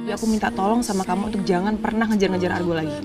Tapi aku minta tolong sama kamu untuk jangan pernah ngejar-ngejar Argo lagi.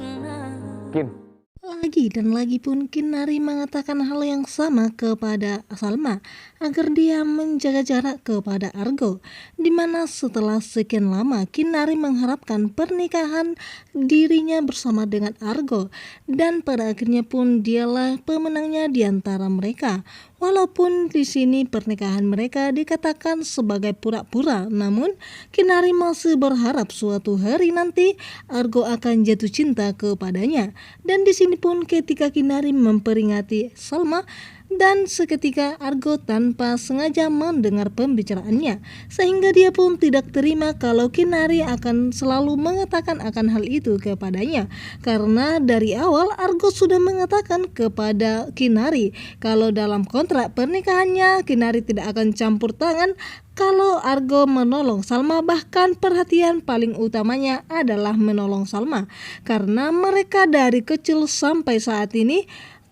Kin, Lagi dan lagi pun Kinari mengatakan hal yang sama kepada Salma agar dia menjaga jarak kepada Argo, dimana setelah sekian lama Kinari mengharapkan pernikahan dirinya bersama dengan Argo, dan pada akhirnya pun dialah pemenangnya di antara mereka. Walaupun di sini pernikahan mereka dikatakan sebagai pura-pura, namun Kinari masih berharap suatu hari nanti Argo akan jatuh cinta kepadanya. Dan di sini pun ketika Kinari memperingati Salma, dan seketika Argo tanpa sengaja mendengar pembicaraannya, sehingga dia pun tidak terima kalau Kinari akan selalu mengatakan akan hal itu kepadanya, karena dari awal Argo sudah mengatakan kepada Kinari kalau dalam kontrak pernikahannya Kinari tidak akan campur tangan kalau Argo menolong Salma, bahkan perhatian paling utamanya adalah menolong Salma, karena mereka dari kecil sampai saat ini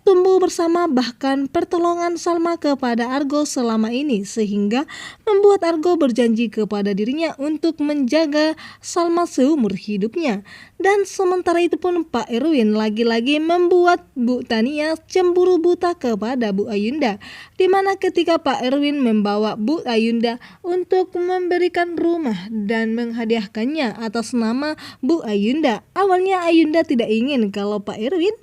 tumbuh bersama, bahkan pertolongan Salma kepada Argo selama ini sehingga membuat Argo berjanji kepada dirinya untuk menjaga Salma seumur hidupnya. Dan sementara itu pun Pak Erwin lagi-lagi membuat Bu Tania cemburu buta kepada Bu Ayunda, dimana ketika Pak Erwin membawa Bu Ayunda untuk memberikan rumah dan menghadiahkannya atas nama Bu Ayunda. Awalnya Ayunda tidak ingin kalau Pak Erwin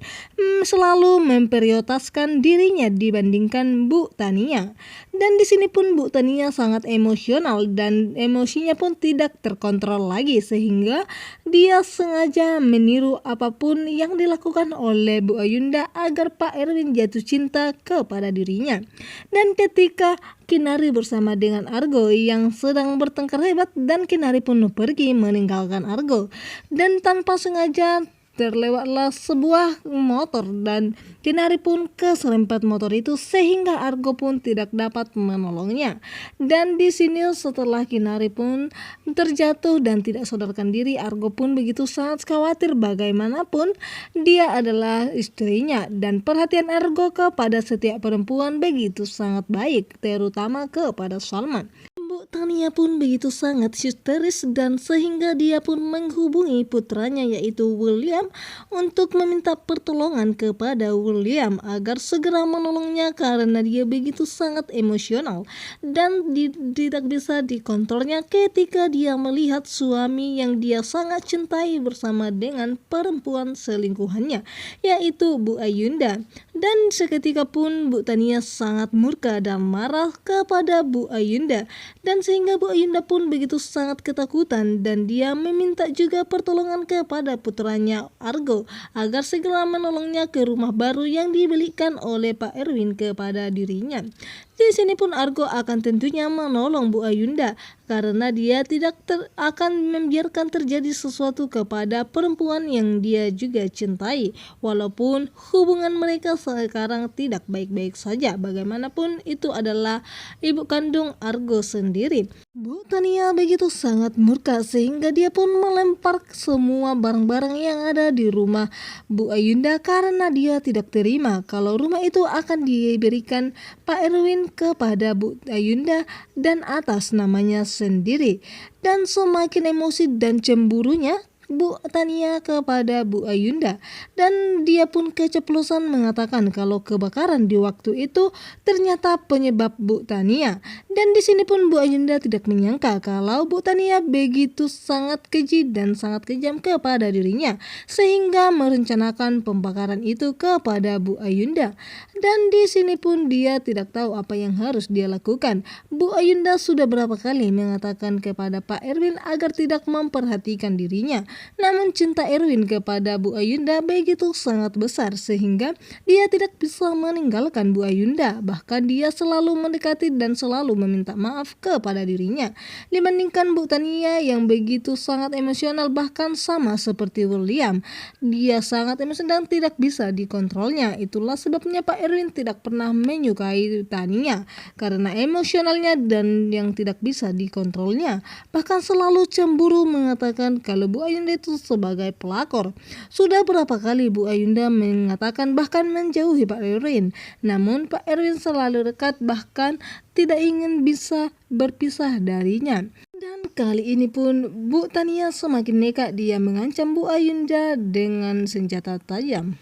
selalu memprioritaskan dirinya dibandingkan Bu Tania. Dan di sini pun Bu Tania sangat emosional dan emosinya pun tidak terkontrol lagi, sehingga dia sengaja meniru apapun yang dilakukan oleh Bu Ayunda agar Pak Erwin jatuh cinta kepada dirinya. Dan ketika Kinari bersama dengan Argo yang sedang bertengkar hebat, dan Kinari pun pergi meninggalkan Argo, dan tanpa sengaja terlewatlah sebuah motor dan Kinari pun keserempet motor itu sehingga Argo pun tidak dapat menolongnya. Dan di sini setelah Kinari pun terjatuh dan tidak sadarkan diri, Argo pun begitu sangat khawatir, bagaimanapun dia adalah istrinya dan perhatian Argo kepada setiap perempuan begitu sangat baik, terutama kepada Salma. Bu Tania pun begitu sangat histeris dan sehingga dia pun menghubungi putranya yaitu William untuk meminta pertolongan kepada William agar segera menolongnya karena dia begitu sangat emosional dan tidak bisa dikontrolnya ketika dia melihat suami yang dia sangat cintai bersama dengan perempuan selingkuhannya yaitu Bu Ayunda. Dan seketika pun Bu Tania sangat murka dan marah kepada Bu Ayunda, dan sehingga Bu Ayunda pun begitu sangat ketakutan dan dia meminta juga pertolongan kepada putranya Argo agar segera menolongnya ke rumah baru yang dibelikan oleh Pak Erwin kepada dirinya. Di sini pun Argo akan tentunya menolong Bu Ayunda karena dia tidak akan membiarkan terjadi sesuatu kepada perempuan yang dia juga cintai, walaupun hubungan mereka sekarang tidak baik-baik saja. Bagaimanapun itu adalah ibu kandung Argo sendiri. Bu Tania begitu sangat murka sehingga dia pun melempar semua barang-barang yang ada di rumah Bu Ayunda karena dia tidak terima kalau rumah itu akan diberikan Pak Erwin kepada Bu Ayunda dan atas namanya sendiri. Dan semakin emosi dan cemburunya Bu Tania kepada Bu Ayunda, dan dia pun keceplosan mengatakan kalau kebakaran di waktu itu ternyata penyebab Bu Tania. Dan di sini pun Bu Ayunda tidak menyangka kalau Bu Tania begitu sangat keji dan sangat kejam kepada dirinya sehingga merencanakan pembakaran itu kepada Bu Ayunda. Dan di sini pun dia tidak tahu apa yang harus dia lakukan. Bu Ayunda sudah berapa kali mengatakan kepada Pak Erwin agar tidak memperhatikan dirinya. Namun cinta Erwin kepada Bu Ayunda begitu sangat besar sehingga dia tidak bisa meninggalkan Bu Ayunda. Bahkan dia selalu mendekati dan selalu meminta maaf kepada dirinya. Dibandingkan Bu Tania yang begitu sangat emosional, bahkan sama seperti William, dia sangat emosional dan tidak bisa dikontrolnya. Itulah sebabnya Pak Erwin tidak pernah menyukai Tania karena emosionalnya dan yang tidak bisa dikontrolnya. Bahkan selalu cemburu mengatakan kalau Bu Ayunda Erwin itu sebagai pelakor. Sudah berapa kali Bu Ayunda mengatakan bahkan menjauhi Pak Erwin, namun Pak Erwin selalu dekat, bahkan tidak ingin bisa berpisah darinya. Dan kali ini pun Bu Tania semakin nekat, dia mengancam Bu Ayunda dengan senjata tajam.